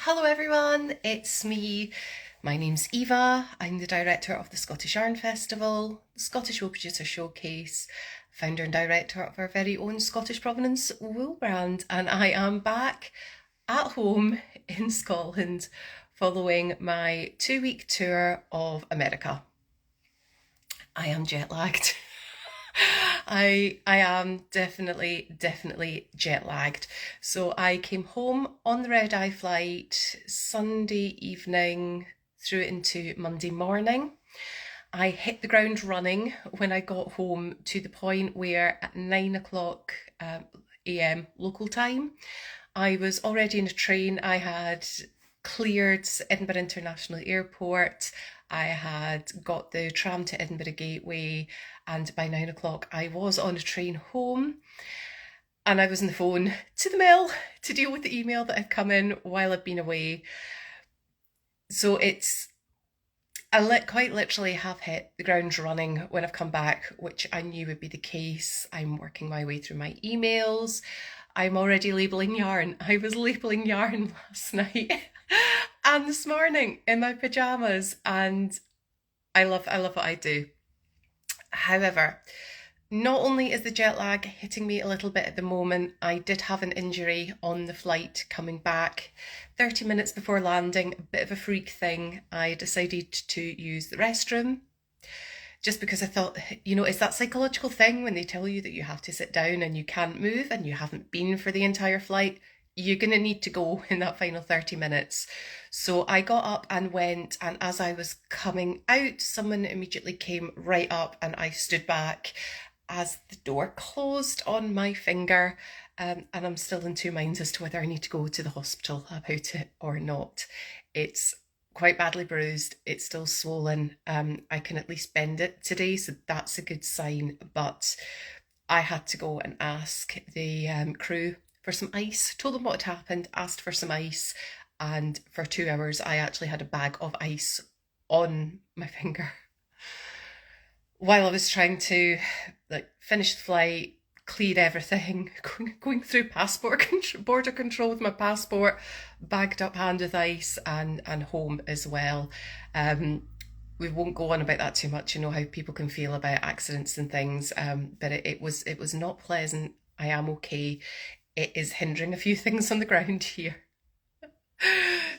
Hello everyone, it's me. My name's Eva. I'm the director of the Scottish Yarn Festival, the Scottish Buches Showcase, founder and director of our very own Scottish Provenance wool brand, and I am back at home in Scotland following my 2 week tour of America. I am jet lagged. I am definitely jet lagged. So I came home on the red eye flight Sunday evening through into Monday morning. I hit the ground running when I got home to the point where at 9 o'clock a.m. local time, I was already in a train. I had cleared Edinburgh International Airport. I had got the tram to Edinburgh Gateway, and by 9 o'clock I was on a train home. And I was on the phone to the mill to deal with the email that had come in while I'd been away. So I quite literally have hit the ground running when I've come back, which I knew would be the case. I'm working my way through my emails. I'm already labelling yarn. I was labelling yarn last night and this morning in my pyjamas, and I love what I do. However, not only is the jet lag hitting me a little bit at the moment, I did have an injury on the flight coming back. 30 minutes before landing, a bit of a freak thing, I decided to use the restroom just because I thought, it's that psychological thing when they tell you that you have to sit down and you can't move and you haven't been for the entire flight. You're going to need to go in that final 30 minutes. So I got up and went, and as I was coming out, someone immediately came right up and I stood back as the door closed on my finger, and I'm still in two minds as to whether I need to go to the hospital about it or not. It's quite badly bruised, it's still swollen. I can at least bend it today, so that's a good sign, but I had to go and ask the crew for some ice, told them what had happened, asked for some ice, and for 2 hours I actually had a bag of ice on my finger while I was trying to finish the flight, clear everything, going through border control with my passport, bagged up hand with ice, and home as well. We won't go on about that too much. You know how people can feel about accidents and things, but it was not pleasant. I am okay. It is hindering a few things on the ground here.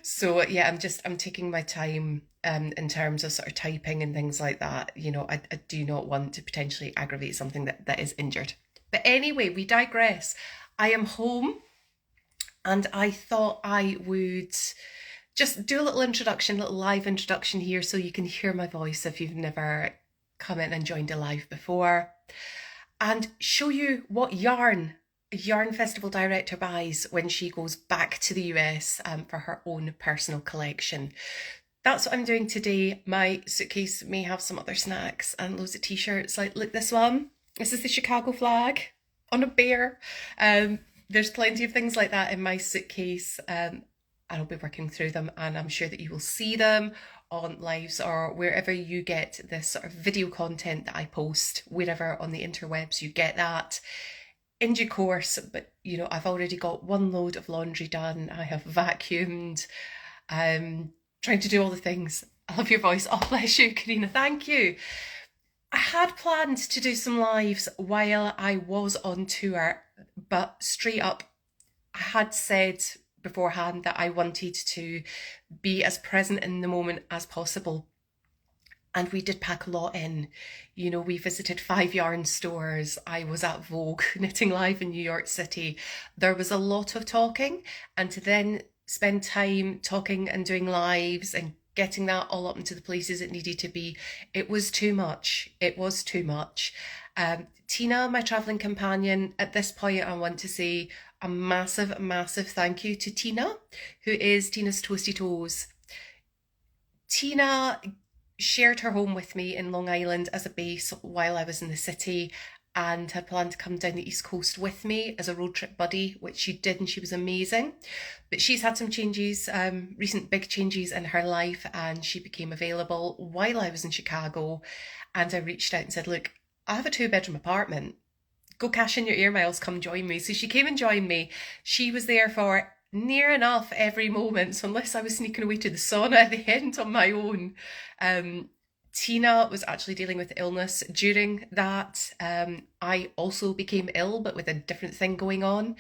So yeah, I'm taking my time in terms of sort of typing and things like that. I do not want to potentially aggravate something that is injured. But anyway, we digress. I am home, and I thought I would just do a little introduction, a little live introduction here, so you can hear my voice if you've never come in and joined a live before, and show you what yarn a yarn festival director buys when she goes back to the US for her own personal collection. That's what I'm doing today. My suitcase may have some other snacks and loads of t-shirts. Like, look, this one. This is the Chicago flag on a bear. There's plenty of things like that in my suitcase. I'll be working through them, and I'm sure that you will see them on lives or wherever you get this sort of video content that I post, wherever on the interwebs you get that in due course. But I've already got one load of laundry done. I have vacuumed. Trying to do all the things. I love your voice. Oh, bless you, Karina. Thank you. I had planned to do some lives while I was on tour, but straight up, I had said beforehand that I wanted to be as present in the moment as possible. And we did pack a lot in. We visited 5 yarn stores. I was at Vogue Knitting Live in New York City. There was a lot of talking, and to then spend time talking and doing lives and getting that all up into the places it needed to be, it was too much. It was too much. Tina, my travelling companion, at this point I want to say a massive thank you to Tina, who is Tina's Toasty Toes. Tina shared her home with me in Long Island as a base while I was in the city, and had planned to come down the East Coast with me as a road trip buddy, which she did, and she was amazing. But she's had some changes, recent big changes in her life, and she became available while I was in Chicago. And I reached out and said, look, I have a 2-bedroom apartment. Go cash in your air miles, come join me. So she came and joined me. She was there for near enough every moment. So unless I was sneaking away to the sauna at the end on my own, Tina was actually dealing with illness during that. I also became ill, but with a different thing going on.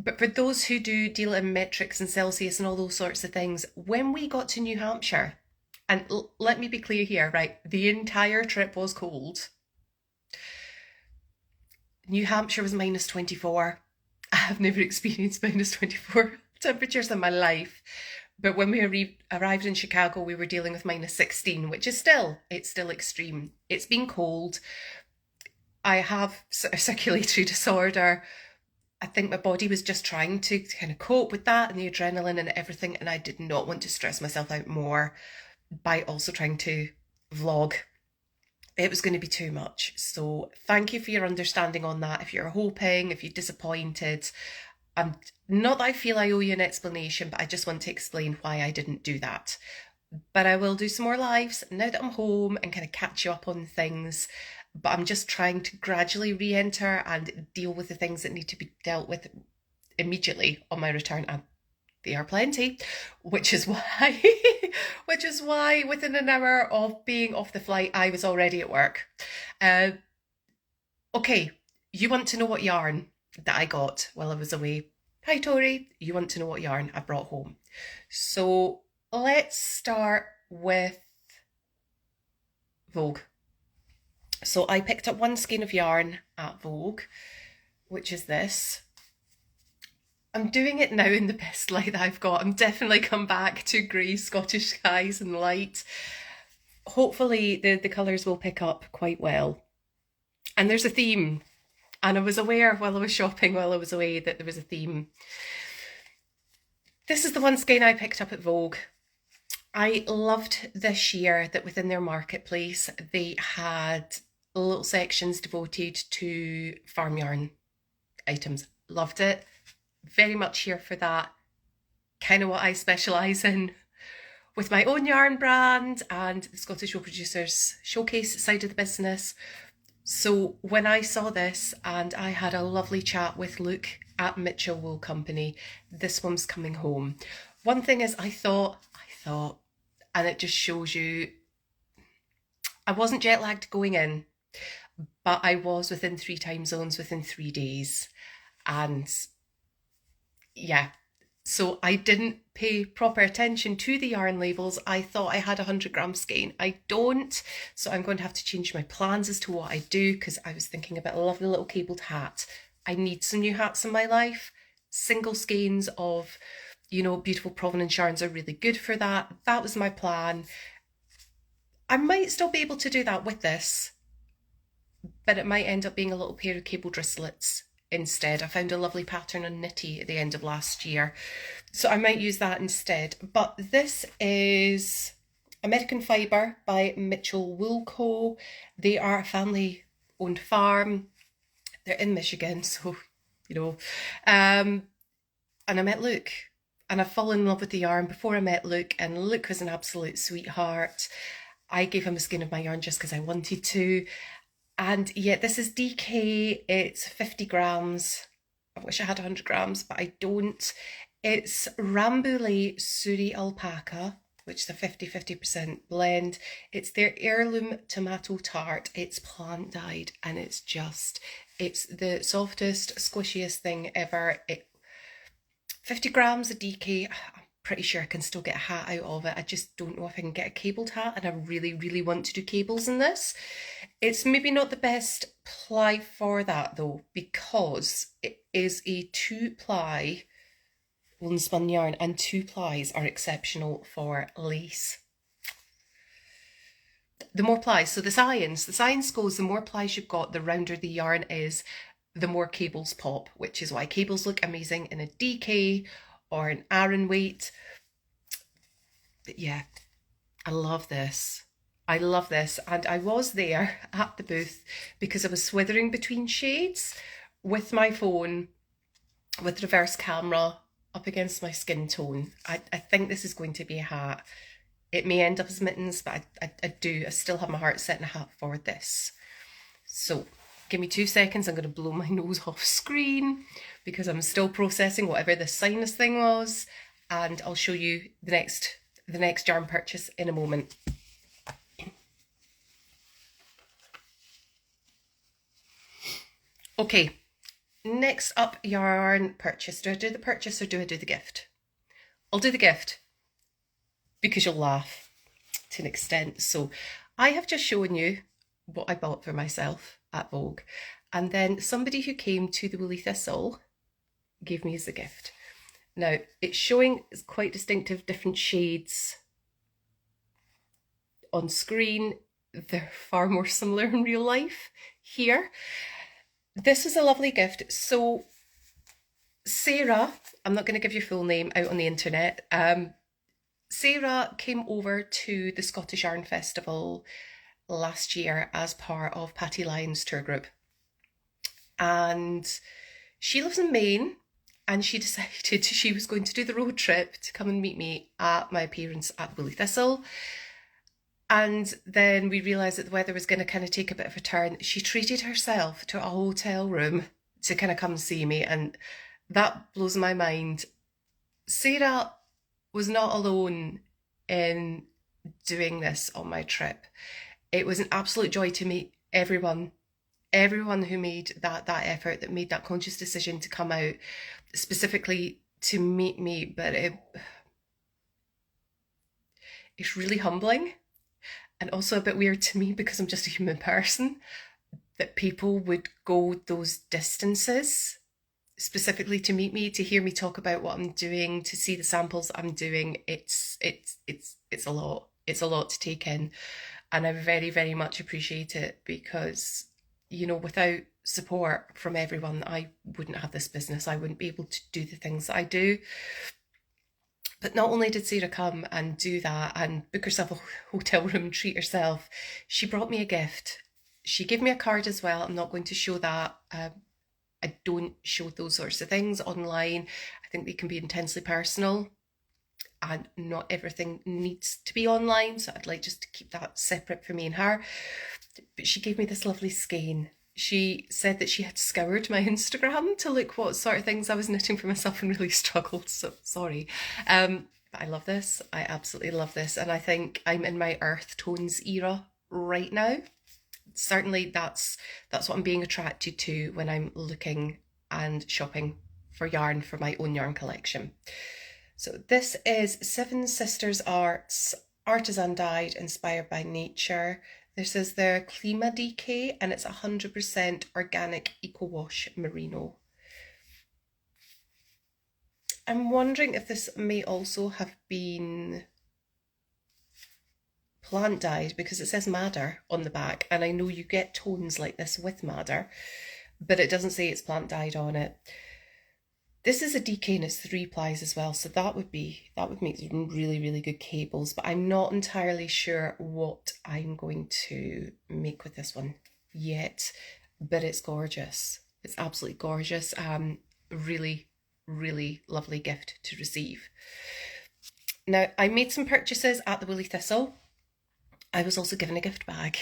But for those who do deal in metrics and Celsius and all those sorts of things, when we got to New Hampshire, and let me be clear here, right? The entire trip was cold. New Hampshire was minus 24. I have never experienced minus 24 temperatures in my life. But when we arrived in Chicago, we were dealing with minus 16, which is it's still extreme. It's been cold. I have a circulatory disorder. I think my body was just trying to kind of cope with that and the adrenaline and everything. And I did not want to stress myself out more by also trying to vlog. It was going to be too much. So thank you for your understanding on that. If you're hoping, if you're disappointed, not that I feel I owe you an explanation, but I just want to explain why I didn't do that. But I will do some more lives now that I'm home and kind of catch you up on things. But I'm just trying to gradually re-enter and deal with the things that need to be dealt with immediately on my return. And they are plenty, which is why within an hour of being off the flight, I was already at work. Okay, you want to know what yarn that I got while I was away? Hi Tori, you want to know what yarn I brought home? So let's start with Vogue. So I picked up one skein of yarn at Vogue, which is this. I'm doing it now in the best light that I've got. I'm definitely come back to grey Scottish skies and light. Hopefully the colours will pick up quite well. And there's a theme. And I was aware while I was shopping, while I was away, that there was a theme. This is the one skein I picked up at Vogue. I loved this year that within their marketplace, they had little sections devoted to farm yarn items. Loved it. Very much here for that. Kind of what I specialise in with my own yarn brand and the Scottish Wool Producers Showcase side of the business. So when I saw this, and I had a lovely chat with Luke at Mitchell Wool Company, this one's coming home. One thing is I thought, and it just shows you, I wasn't jet lagged going in, but I was within 3 time zones within 3 days. And yeah, so I didn't pay proper attention to the yarn labels. I thought I had a 100-gram skein. I don't, so I'm going to have to change my plans as to what I do, because I was thinking about a lovely little cabled hat. I need some new hats in my life. Single skeins of, beautiful provenance yarns are really good for that. That was my plan. I might still be able to do that with this, but it might end up being a little pair of cable wristlets instead. I found a lovely pattern on Knitty at the end of last year, so I might use that instead. But this is American Fibre by Mitchell Wool Co. They are a family owned farm. They're in Michigan, so and I met Luke, and I fell in love with the yarn before I met Luke, and Luke was an absolute sweetheart. I gave him a skein of my yarn just because I wanted to. And yeah, this is DK, it's 50 grams. I wish I had 100 grams, but I don't. It's Rambouillet Suri Alpaca, which is a 50% blend. It's their heirloom tomato tart. It's plant dyed, and it's the softest, squishiest thing ever. 50 grams of DK. I'm pretty sure I can still get a hat out of it. I just don't know if I can get a cabled hat, and I really, really want to do cables in this. It's maybe not the best ply for that though, because it is a 2-ply woolen spun yarn, and 2 plies are exceptional for lace. The more plies, so the science goes, the more plies you've got, the rounder the yarn is, the more cables pop, which is why cables look amazing in a DK or an Aran weight. But yeah, I love this. And I was there at the booth because I was swithering between shades with my phone, with reverse camera up against my skin tone. I think this is going to be a hat. It may end up as mittens, but I still have my heart set in a hat for this. So Give me 2 seconds, I'm going to blow my nose off screen because I'm still processing whatever this sinus thing was, and I'll show you the next yarn purchase in a moment. Okay, next up, yarn purchase. Do I do the purchase or do I do the gift? I'll do the gift because you'll laugh to an extent. So I have just shown you what I bought for myself at Vogue, and then somebody who came to the Woolly Thistle gave me as a gift. Now it's showing quite distinctive different shades on screen. They're far more similar in real life here. This is a lovely gift. So Sarah, I'm not going to give your full name out on the internet. Sarah came over to the Scottish Yarn Festival last year as part of Patty Lyon's tour group. And she lives in Maine, and she decided she was going to do the road trip to come and meet me at my appearance at Woolly Thistle. And then we realised that the weather was going to kind of take a bit of a turn. She treated herself to a hotel room to kind of come see me, and that blows my mind. Sarah was not alone in doing this on my trip. It was an absolute joy to meet everyone who made that effort, that made that conscious decision to come out specifically to meet me. But it's really humbling and also a bit weird to me because I'm just a human person, that people would go those distances specifically to meet me, to hear me talk about what I'm doing, to see the samples I'm doing. It's a lot. It's a lot to take in, and I very, very much appreciate it because, you know, without support from everyone, I wouldn't have this business. I wouldn't be able to do the things that I do. But not only did Sarah come and do that and book herself a hotel room and treat herself, she brought me a gift. She gave me a card as well. I'm not going to show that. I don't show those sorts of things online. I think they can be intensely personal, and not everything needs to be online, so I'd like just to keep that separate for me and her. But she gave me this lovely skein. She said that she had scoured my Instagram to look what sort of things I was knitting for myself and really struggled, so sorry. But I love this. I absolutely love this, and I think I'm in my earth tones era right now. Certainly that's what I'm being attracted to when I'm looking and shopping for yarn for my own yarn collection. So this is Seven Sisters Arts, artisan dyed, inspired by nature. This is their Klima DK, and it's 100% organic eco-wash merino. I'm wondering if this may also have been plant dyed, because it says madder on the back, and I know you get tones like this with madder, but it doesn't say it's plant dyed on it. This is a DK and it's 3 plies as well, so that would make some really, really good cables, but I'm not entirely sure what I'm going to make with this one yet, but it's gorgeous. It's absolutely gorgeous. Really, really lovely gift to receive. Now, I made some purchases at the Woolly Thistle. I was also given a gift bag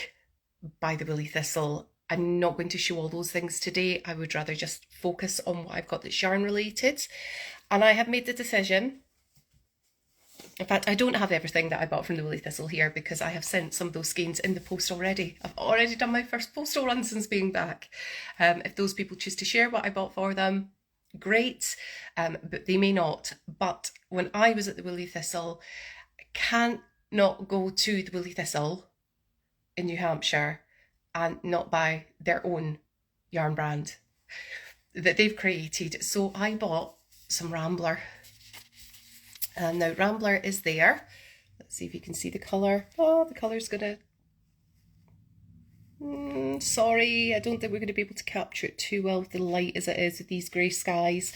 by the Woolly Thistle. I'm not going to show all those things today. I would rather just focus on what I've got that's yarn related. And I have made the decision. In fact, I don't have everything that I bought from the Woolly Thistle here because I have sent some of those skeins in the post already. I've already done my first postal run since being back. If those people choose to share what I bought for them, great, but they may not. But when I was at the Woolly Thistle, I can't not go to the Woolly Thistle in New Hampshire and not buy their own yarn brand that they've created. So I bought some Rambler. And now Rambler is there. Let's see if you can see the colour. Oh, the colour's gonna... sorry, I don't think we're going to be able to capture it too well with the light as it is with these grey skies.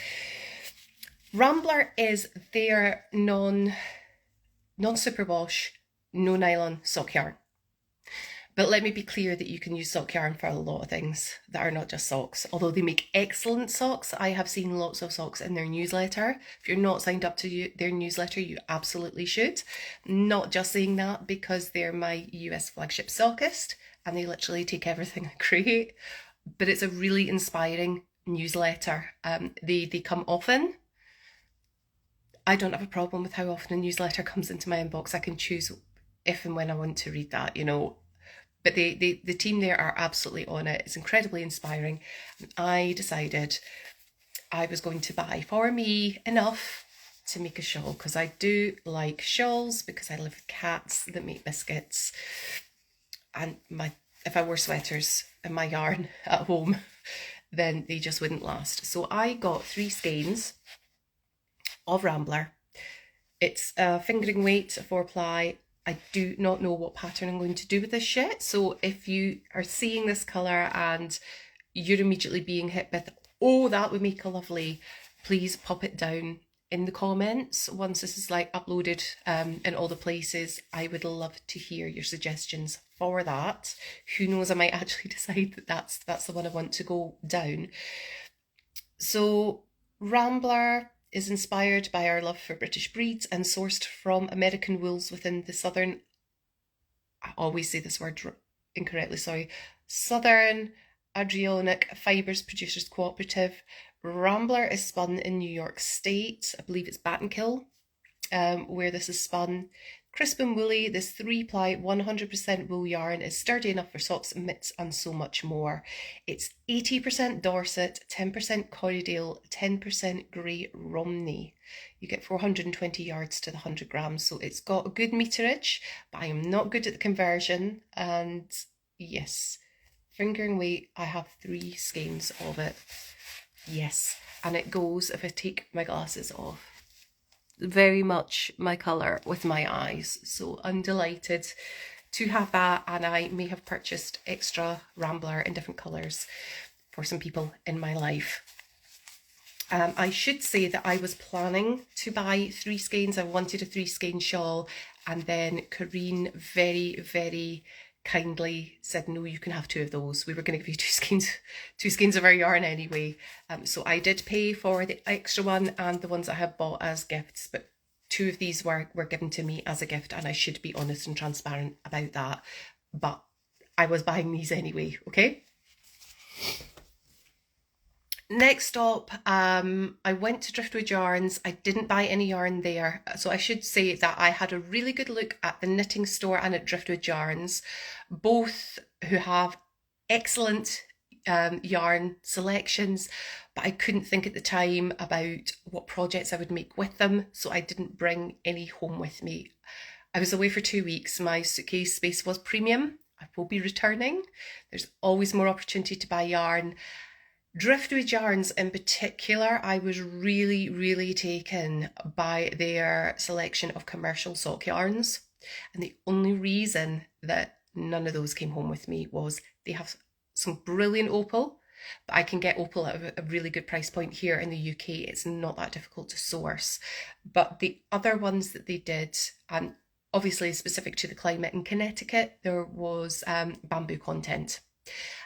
Rambler is their non-superwash, no nylon sock yarn. But let me be clear that you can use sock yarn for a lot of things that are not just socks. Although they make excellent socks. I have seen lots of socks in their newsletter. If you're not signed up to their newsletter, you absolutely should. Not just saying that because they're my US flagship sockist and they literally take everything I create but it's a really inspiring newsletter. They come often. I don't have a problem with how often a newsletter comes into my inbox. I can choose if and when I want to read that, you know. But the team there are absolutely on it. It's incredibly inspiring. And I decided I was going to buy for me enough to make a shawl, because I do like shawls, because I live with cats that make biscuits, and if I wore sweaters and my yarn at home, then they just wouldn't last. So I got 3 skeins of Rambler. It's a fingering weight, a 4-ply. I do not know what pattern I'm going to do with this yet. So if you are seeing this colour and you're immediately being hit with, oh, that would make a lovely, please pop it down in the comments once this is like uploaded in all the places. I would love to hear your suggestions for that. Who knows, I might actually decide that that's the one I want to go down. So Rambler is inspired by our love for British breeds and sourced from American wools within the southern, I always say this word incorrectly, sorry, Southern Adriatic Fibres Producers Cooperative. Rambler is spun in New York State. I believe it's Battenkill, where this is spun. Crisp and woolly, this 3-ply 100% wool yarn is sturdy enough for socks, mitts and so much more. It's 80% Dorset, 10% Corriedale, 10% Grey Romney. You get 420 yards to the 100 grams, so it's got a good meterage, but I am not good at the conversion. And yes, fingering weight, I have 3 skeins of it. Yes, and it goes, if I take my glasses off, very much my colour with my eyes. So I'm delighted to have that, and I may have purchased extra Rambler in different colours for some people in my life. I should say that I was planning to buy 3 skeins. I wanted a 3 skein shawl, and then Corrine very, very kindly said, no, you can have 2 of those. We were going to give you 2 skeins of our yarn anyway. So I did pay for the extra one and the ones I had bought as gifts, but 2 of these were given to me as a gift, and I should be honest and transparent about that. But I was buying these anyway, okay? Next stop, I went to Driftwood Yarns. I didn't buy any yarn there. So I should say that I had a really good look at the knitting store and at Driftwood Yarns, both who have excellent yarn selections, but I couldn't think at the time about what projects I would make with them, so I didn't bring any home with me. I was away for 2 weeks. My suitcase space was premium. I will be returning. There's always more opportunity to buy yarn. Driftwood Yarns in particular, I was really, really taken by their selection of commercial sock yarns. And the only reason that none of those came home with me was they have some brilliant opal, but I can get opal at a really good price point here in the UK. It's not that difficult to source. But the other ones that they did, and obviously specific to the climate in Connecticut, there was bamboo content.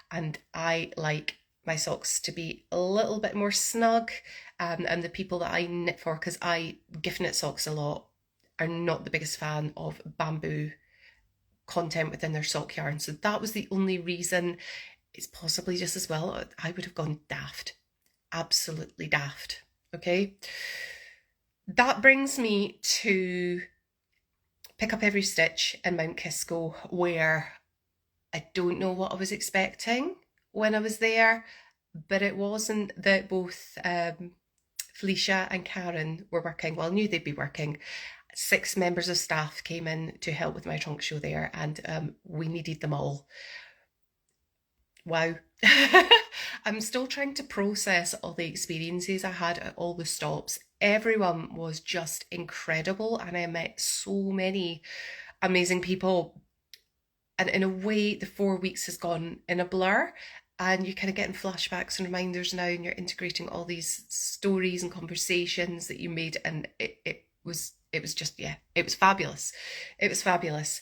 And I like my socks to be a little bit more snug, and the people that I knit for, because I gift knit socks a lot, are not the biggest fan of bamboo content within their sock yarn. So that was the only reason. It's possibly just as well I would have gone daft, absolutely daft. Okay, that brings me to Pick Up Every Stitch in Mount Kisco, where I don't know what I was expecting when I was there, but it wasn't that both Felicia and Karen were working. Well, I knew they'd be working. 6 members of staff came in to help with my trunk show there, and we needed them all. Wow. I'm still trying to process all the experiences I had at all the stops. Everyone was just incredible, and I met so many amazing people. And in a way, the 4 weeks has gone in a blur, and you're kind of getting flashbacks and reminders now, and you're integrating all these stories and conversations that you made, and it was just, yeah, it was fabulous. It was fabulous.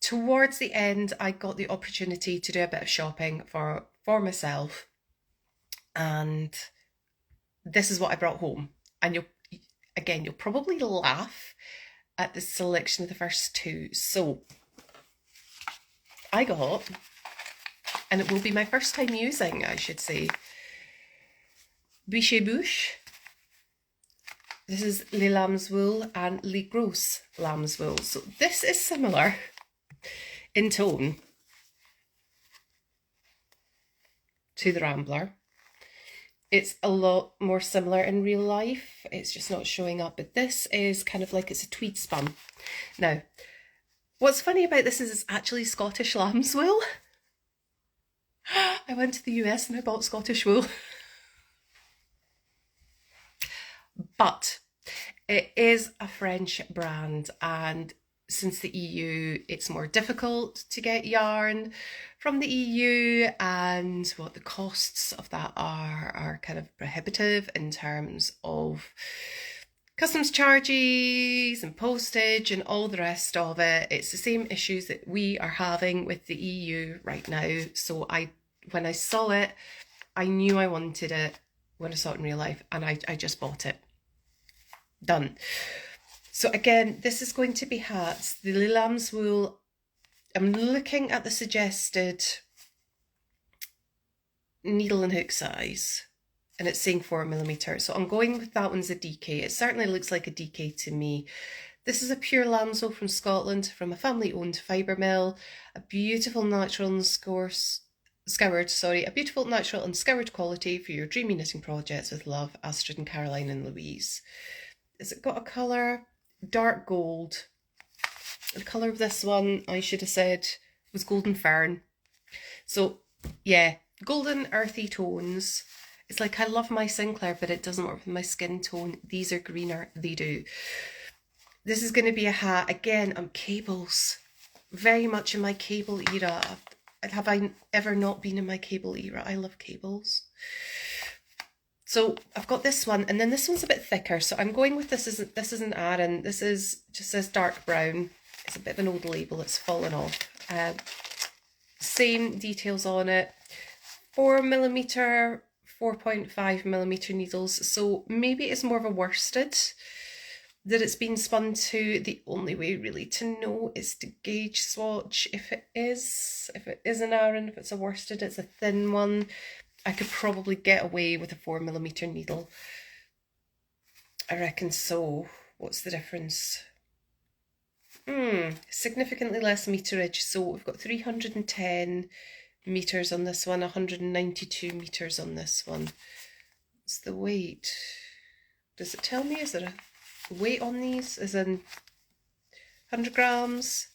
Towards the end, I got the opportunity to do a bit of shopping for myself, and this is what I brought home. And you'll probably laugh at the selection of the first 2. So I got and it will be my first time using, I should say, Biches. This is Le Lamb's Wool and Le Gros Lamb's Wool. So this is similar in tone to the Rambler. It's a lot more similar in real life. It's just not showing up. But this is kind of like it's a tweed spun. Now, what's funny about this is it's actually Scottish lamb's wool. I went to the US and I bought Scottish wool. But it is a French brand, and since the EU, it's more difficult to get yarn from the EU, and what the costs of that are kind of prohibitive in terms of customs charges and postage and all the rest of it. It's the same issues that we are having with the EU right now. So when I saw it, I knew I wanted it when I saw it in real life, and I just bought it. Done. So again, this is going to be hats. The Le Lamb's Wool, I'm looking at the suggested needle and hook size, and it's saying 4mm. So I'm going with that one's a DK. It certainly looks like a DK to me. This is a pure lamb's wool from Scotland, from a family-owned fibre mill. A beautiful natural and scoured quality for your dreamy knitting projects with love, Astrid and Caroline and Louise. Has it got a colour? Dark gold. The colour of this one, I should have said, was golden fern. So yeah, golden earthy tones. It's like I love my Sinclair, but it doesn't work with my skin tone. These are greener, they do. This is going to be a hat. Again, I'm cables. Very much in my cable era. Have I ever not been in my cable era? I love cables. So I've got this one, and then this one's a bit thicker. So I'm going with this isn't Aran. This is just says dark brown. It's a bit of an old label. It's fallen off. Same details on it. 4mm, 4.5mm needles. So maybe it's more of a worsted that it's been spun to. The only way really to know is to gauge swatch. If it is an Aran, if it's a worsted, it's a thin one. I could probably get away with a 4mm needle. I reckon so. What's the difference? Significantly less meterage. So we've got 310 meters on this one, 192 meters on this one. What's the weight? Does it tell me? Is there a weight on these? As in 100 grams?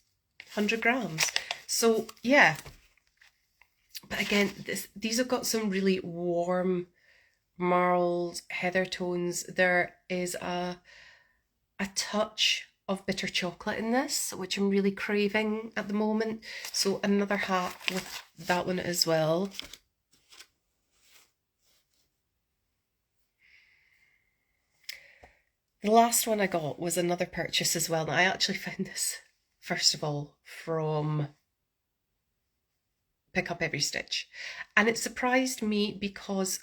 100 grams. So yeah. But again, these have got some really warm marled heather tones. There is a touch of bitter chocolate in this, which I'm really craving at the moment. So another hat with that one as well. The last one I got was another purchase as well. And I actually found this, first of all, from Pick Up Every Stitch, and it surprised me because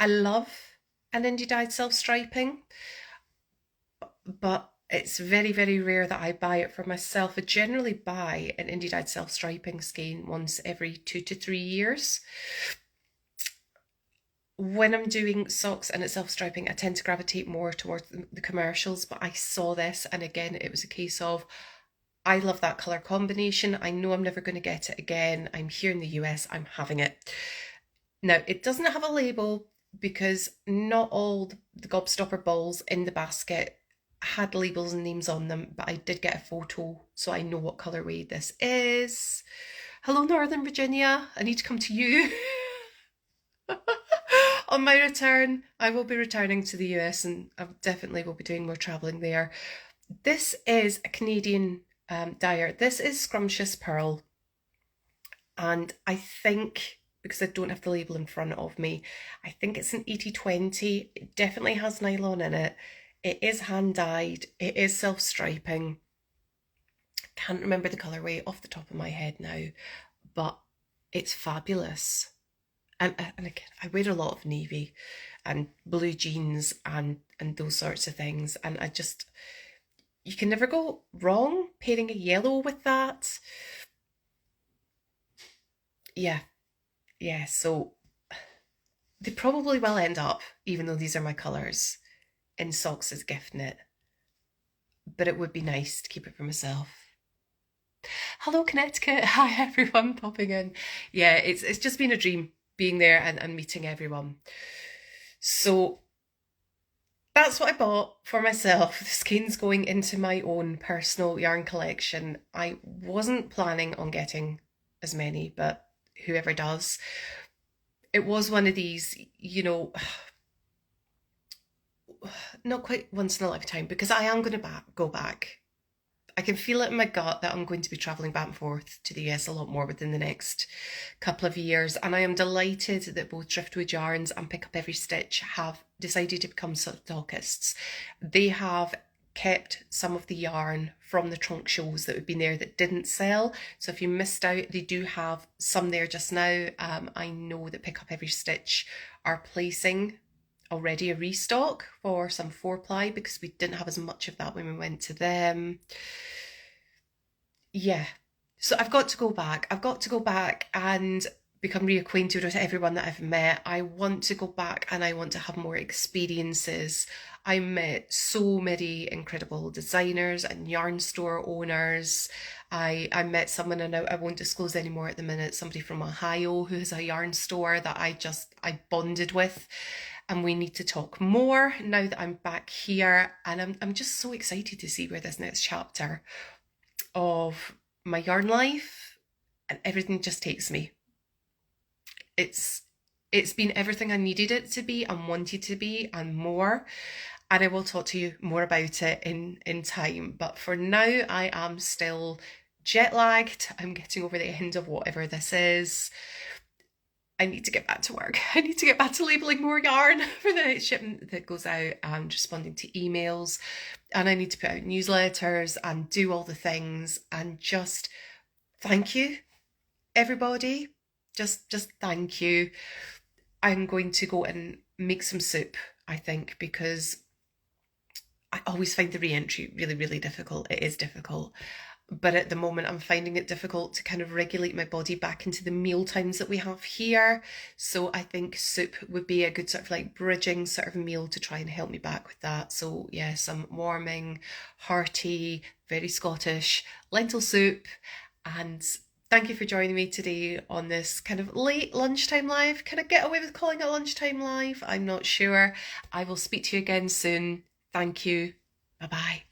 I love an indie dyed self-striping, but it's very, very rare that I buy it for myself. I generally buy an indie dyed self-striping skein once every 2 to 3 years. When I'm doing socks and it's self-striping, I tend to gravitate more towards the commercials, but I saw this, and again, it was a case of I love that colour combination. I know I'm never going to get it again. I'm here in the US, I'm having it. Now, it doesn't have a label because not all the gobstopper balls in the basket had labels and names on them, but I did get a photo, so I know what colourway this is. Hello, Northern Virginia. I need to come to you. On my return, I will be returning to the US, and I definitely will be doing more travelling there. This is a Canadian dyer. This is Scrumptious Pearl, and I think, because I don't have the label in front of me, I think it's an 80/20. It definitely has nylon in it. It is hand dyed. It is self-striping. Can't remember the colourway off the top of my head now, but it's fabulous. And again, I wear a lot of navy and blue jeans and those sorts of things, and you can never go wrong pairing a yellow with that. yeah, yeah. So they probably will end up, even though these are my colours, in socks as gift knit. But it would be nice to keep it for myself. Hello, Connecticut. Hi, everyone popping in. Yeah, it's just been a dream being there and meeting everyone. So that's what I bought for myself. The skeins going into my own personal yarn collection. I wasn't planning on getting as many, but whoever does. It was one of these, not quite once in a lifetime, because I am going to go back. I can feel it in my gut that I'm going to be travelling back and forth to the US a lot more within the next couple of years. And I am delighted that both Driftwood Yarns and Pick Up Every Stitch have decided to become stockists. They have kept some of the yarn from the trunk shows that have been there that didn't sell. So if you missed out, they do have some there just now. I know that Pick Up Every Stitch are placing already a restock for some 4-ply because we didn't have as much of that when we went to them. Yeah. So I've got to go back. I've got to go back and become reacquainted with everyone that I've met. I want to go back and I want to have more experiences. I met so many incredible designers and yarn store owners. I met someone, and I won't disclose anymore at the minute, somebody from Ohio who has a yarn store that I bonded with, and we need to talk more now that I'm back here. And I'm just so excited to see where this next chapter of my yarn life and everything just takes me. It's it's been everything I needed it to be and wanted to be and more. And I will talk to you more about it in time. But for now, I am still jet lagged. I'm getting over the end of whatever this is. I need to get back to work. I need to get back to labeling more yarn for the shipment that goes out and responding to emails. And I need to put out newsletters and do all the things and just thank you, everybody. Just thank you. I'm going to go and make some soup, I think, because I always find the re-entry really, really difficult. It is difficult. But at the moment, I'm finding it difficult to kind of regulate my body back into the meal times that we have here. So I think soup would be a good sort of like bridging sort of meal to try and help me back with that. So yeah, some warming, hearty, very Scottish lentil soup. And thank you for joining me today on this kind of late lunchtime live. Can I get away with calling it lunchtime live? I'm not sure. I will speak to you again soon. Thank you. Bye bye.